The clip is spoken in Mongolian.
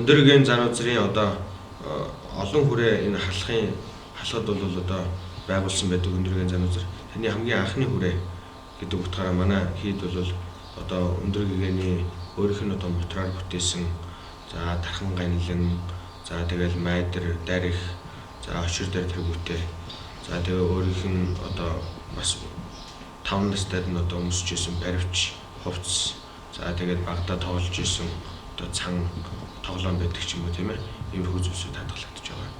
Өндөргийн зануузрын одоо олон хүрээ энэ халахад бол одоо байгуулсан байдаг өндөргийн зануузар. Таны хамгийн анхны хүрээ гэдэг утгаараа манай хэд бол одоо өндөргийн өөрийнх нь одоо мотороор бүтээсэн за тархан ганилан за тэгэл майдэр дарих за очир дээр тэргүүтээ за тэгээ өөрийнх нь одоо бас 5 настайд нь одоо өмсөж исэн баривч хувцс за тэгээд багада тоглож исэн одоо цан тоглоом байдаг ч юм уу тийм ээ. Иймэрхүү зүйлсүүд хадгалагдаж байгаа.